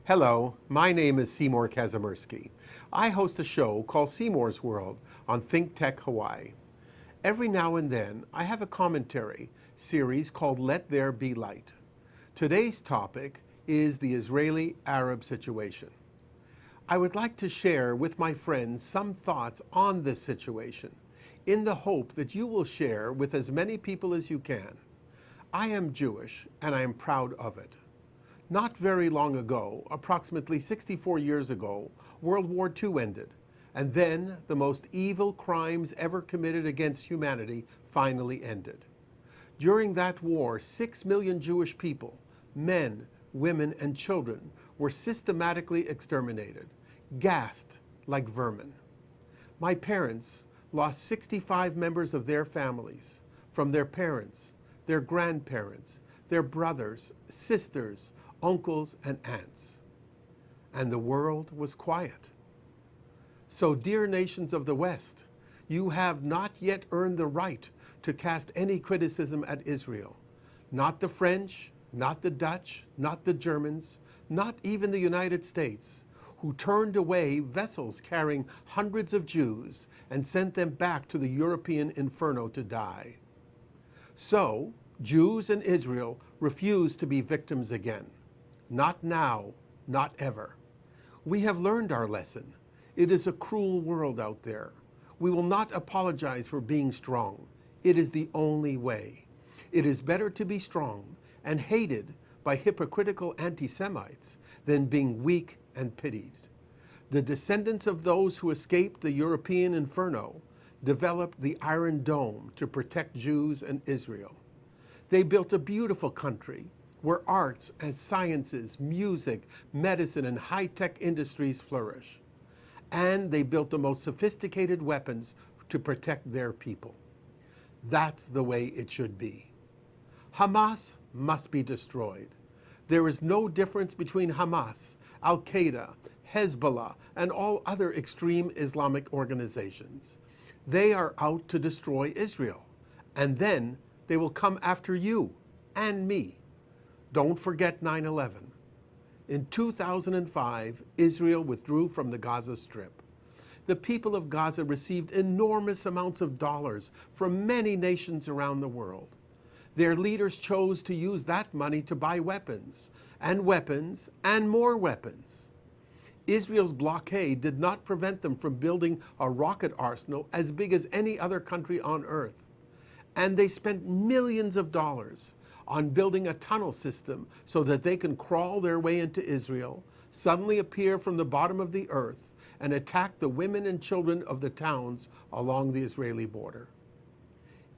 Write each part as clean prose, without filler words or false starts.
Hello, my name is Seymour Kazimirski. I host a show called Seymour's World on Think Tech Hawaii. Every now and then, I have a commentary series called Let There Be Light. Today's topic is the Israeli-Arab situation. I would like to share with my friends some thoughts on this situation, in the hope that you will share with as many people as you can. I am Jewish, and I am proud of it. Not very long ago, approximately 64 years ago, World War II ended, and then the most evil crimes ever committed against humanity finally ended. During that war, 6 million Jewish people, men, women, and children, were systematically exterminated, gassed like vermin. My parents lost 65 members of their families, from their parents, their grandparents, their brothers, sisters, uncles, and aunts. And the world was quiet. So, dear nations of the West, you have not yet earned the right to cast any criticism at Israel. Not the French, not the Dutch, not the Germans, not even the United States, who turned away vessels carrying hundreds of Jews and sent them back to the European inferno to die. So, Jews and Israel refuse to be victims again. Not now, not ever. We have learned our lesson. It is a cruel world out there. We will not apologize for being strong. It is the only way. It is better to be strong and hated by hypocritical anti-Semites than being weak and pitied. The descendants of those who escaped the European inferno developed the Iron Dome to protect Jews and Israel. They built a beautiful country where arts and sciences, music, medicine, and high-tech industries flourish. And they built the most sophisticated weapons to protect their people. That's the way it should be. Hamas must be destroyed. There is no difference between Hamas, Al-Qaeda, Hezbollah, and all other extreme Islamic organizations. They are out to destroy Israel, and then they will come after you and me. Don't forget 9/11. In 2005, Israel withdrew from the Gaza Strip. The people of Gaza received enormous amounts of dollars from many nations around the world. Their leaders chose to use that money to buy weapons, and more weapons. Israel's blockade did not prevent them from building a rocket arsenal as big as any other country on earth. And they spent millions of dollars on building a tunnel system so that they can crawl their way into Israel, suddenly appear from the bottom of the earth, and attack the women and children of the towns along the Israeli border.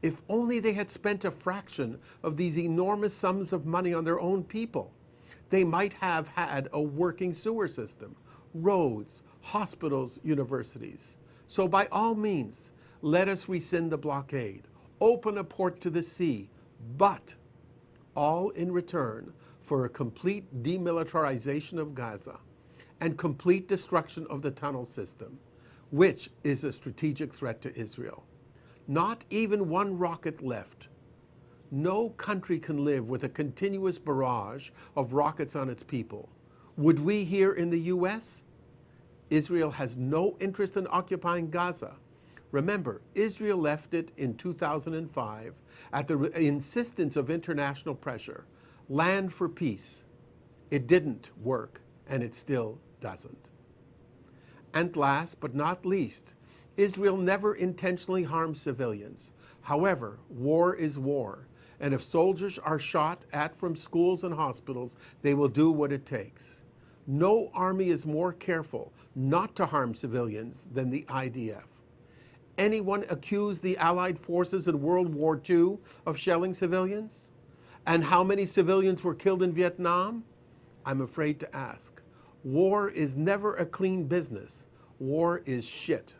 If only they had spent a fraction of these enormous sums of money on their own people, they might have had a working sewer system, roads, hospitals, universities. So by all means, let us rescind the blockade, open a port to the sea, but all in return for a complete demilitarization of Gaza and complete destruction of the tunnel system, which is a strategic threat to Israel. Not even one rocket left. No country can live with a continuous barrage of rockets on its people. Would we here in the US? Israel has no interest in occupying Gaza. Remember, Israel left it in 2005 at the insistence of international pressure. Land for peace. It didn't work, and it still doesn't. And last but not least, Israel never intentionally harms civilians. However, war is war, and if soldiers are shot at from schools and hospitals, they will do what it takes. No army is more careful not to harm civilians than the IDF. Anyone accuse the Allied forces in World War II of shelling civilians? And how many civilians were killed in Vietnam? I'm afraid to ask. War is never a clean business. War is shit.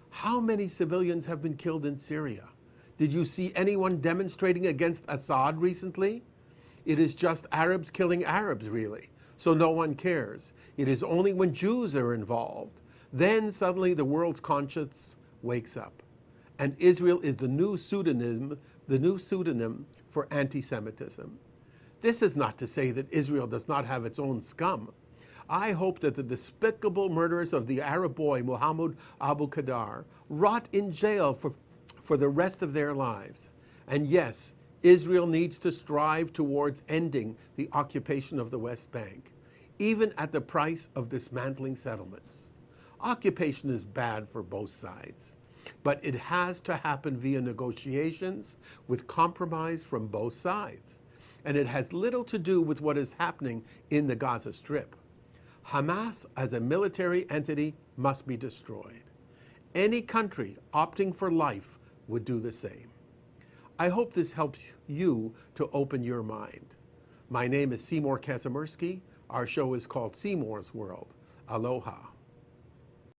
How many civilians have been killed in Syria? Did you see anyone demonstrating against Assad recently? It is just Arabs killing Arabs, really. So no one cares. It is only when Jews are involved. Then suddenly the world's conscience wakes up. And Israel is the new pseudonym for anti-Semitism. This is not to say that Israel does not have its own scum. I hope that the despicable murderers of the Arab boy Muhammad Abu Qadar rot in jail for the rest of their lives. And yes, Israel needs to strive towards ending the occupation of the West Bank, even at the price of dismantling settlements. Occupation is bad for both sides, but it has to happen via negotiations with compromise from both sides. And it has little to do with what is happening in the Gaza Strip. Hamas as a military entity must be destroyed. Any country opting for life would do the same. I hope this helps you to open your mind. My name is Seymour Kazimirski. Our show is called Seymour's World. Aloha.